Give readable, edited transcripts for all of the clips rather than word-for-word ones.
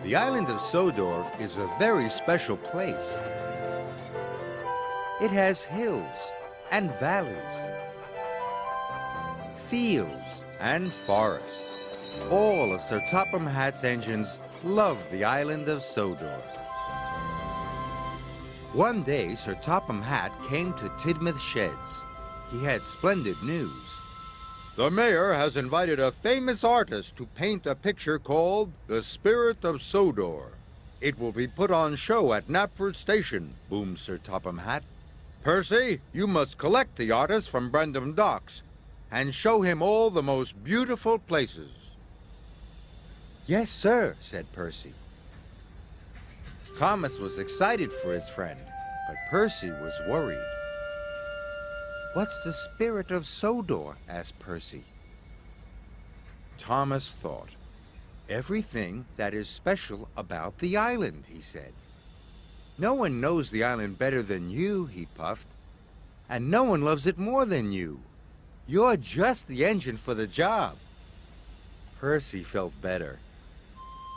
The island of Sodor is a very special place. It has hills and valleys, fields and forests. All of Sir Topham Hatt's engines love the island of Sodor. One day, Sir Topham Hatt came to Tidmouth Sheds. He had splendid news. The mayor has invited a famous artist to paint a picture called The Spirit of Sodor. It will be put on show at Knapford Station, boomed Sir Topham Hatt. Percy, you must collect the artist from Brendam Docks and show him all the most beautiful places. Yes, sir, said Percy. Thomas was excited for his friend, but Percy was worried. What's the spirit of Sodor? Asked Percy. Thomas thought. Everything that is special about the island, he said. No one knows the island better than you, he puffed. And no one loves it more than you. You're just the engine for the job. Percy felt better.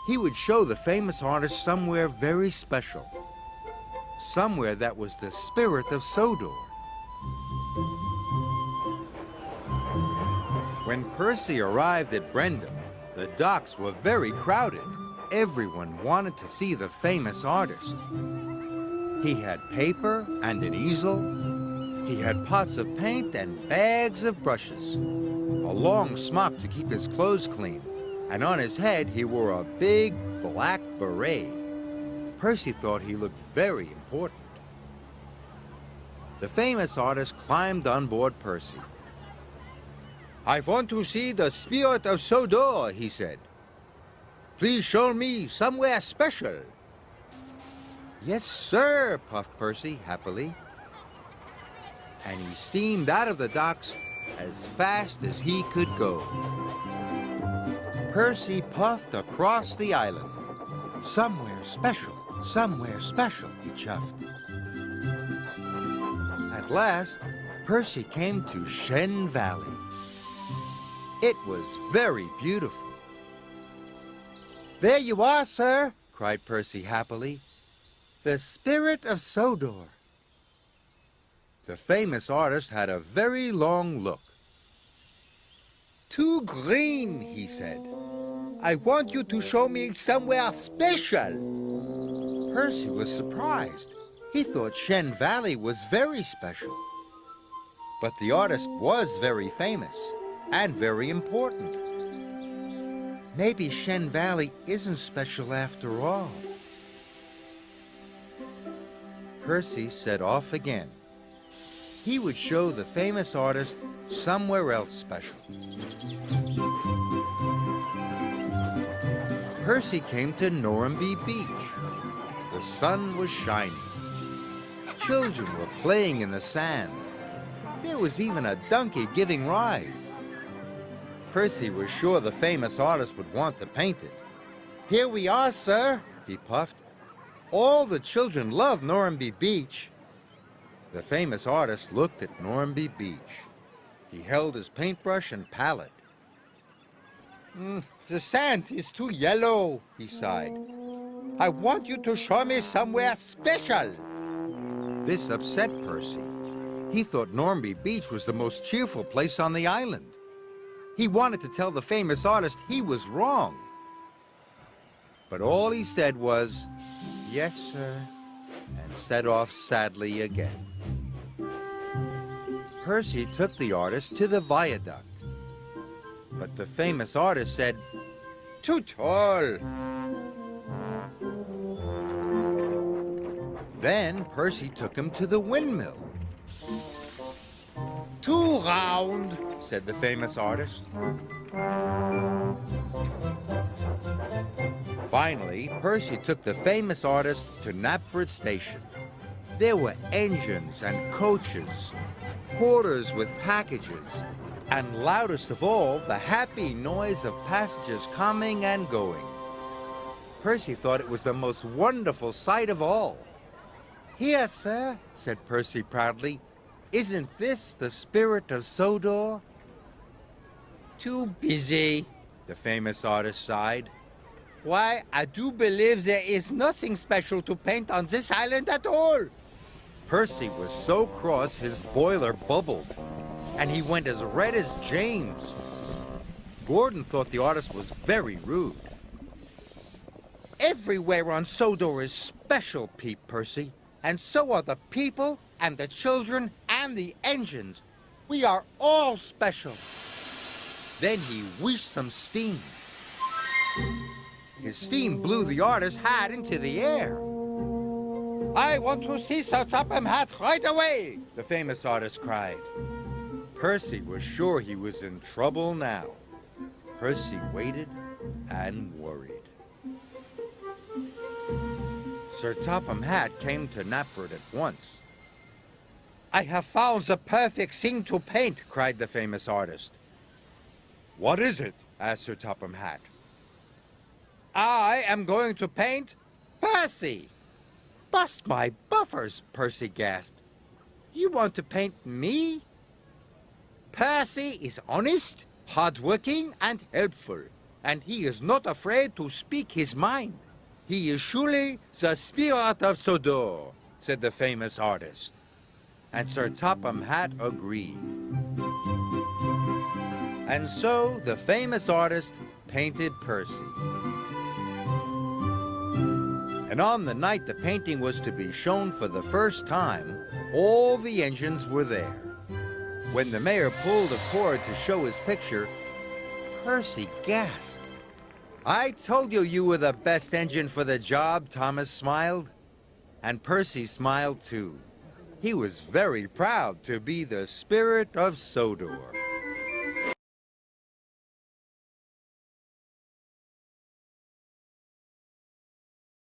He would show the famous artist somewhere very special. Somewhere that was the spirit of Sodor. When Percy arrived at Brendam, the docks were very crowded. Everyone wanted to see the famous artist. He had paper and an easel. He had pots of paint and bags of brushes. A long smock to keep his clothes clean. And on his head he wore a big black beret. Percy thought he looked very important. The famous artist climbed on board Percy. I want to see the spirit of Sodor, he said. Please show me somewhere special. Yes, sir, puffed Percy happily. And he steamed out of the docks as fast as he could go. Percy puffed across the island. Somewhere special, he chuffed. At last, Percy came to Shen Valley. It was very beautiful. There you are, sir, cried Percy happily. The spirit of Sodor. The famous artist had a very long look. Too green, he said. I want you to show me somewhere special. Percy was surprised. He thought Shen Valley was very special. But the artist was very famous and very important. Maybe Shen Valley isn't special after all. Percy set off again. He would show the famous artist somewhere else special. Percy came to Normanby Beach. The sun was shining. Children were playing in the sand. There was even a donkey giving rides. Percy was sure the famous artist would want to paint it. Here we are, sir, he puffed. All the children love Normanby Beach. The famous artist looked at Normanby Beach. He held his paintbrush and palette. The sand is too yellow, he sighed. I want you to show me somewhere special. This upset Percy. He thought Normanby Beach was the most cheerful place on the island. He wanted to tell the famous artist he was wrong. But all he said was, yes, sir, and set off sadly again. Percy took the artist to the viaduct. But the famous artist said, too tall. Then Percy took him to the windmill. Too round, said the famous artist. Finally, Percy took the famous artist to Knapford Station. There were engines and coaches, porters with packages, and loudest of all, the happy noise of passengers coming and going. Percy thought it was the most wonderful sight of all. Here, sir, said Percy proudly. Isn't this the spirit of Sodor? Too busy, the famous artist sighed. Why, I do believe there is nothing special to paint on this island at all. Percy was so cross his boiler bubbled, and he went as red as James. Gordon thought the artist was very rude. Everywhere on Sodor is special, Pete Percy, and so are the people and the children and the engines. We are all special. Then he wheezed some steam. His steam blew the artist's hat into the air. I want to see Sir Topham Hatt right away, the famous artist cried. Percy was sure he was in trouble now. Percy waited and worried. Sir Topham Hatt came to Knapford at once. I have found the perfect thing to paint, cried the famous artist. What is it? Asked Sir Topham Hatt. I am going to paint Percy. Bust my buffers, Percy gasped. You want to paint me? Percy is honest, hardworking, and helpful, and he is not afraid to speak his mind. He is surely the spirit of Sodor, said the famous artist. And Sir Topham Hatt agreed. And so the famous artist painted Percy. And on the night the painting was to be shown for the first time, all the engines were there. When the mayor pulled a cord to show his picture, Percy gasped. I told you you were the best engine for the job, Thomas smiled. And Percy smiled too. He was very proud to be the spirit of Sodor.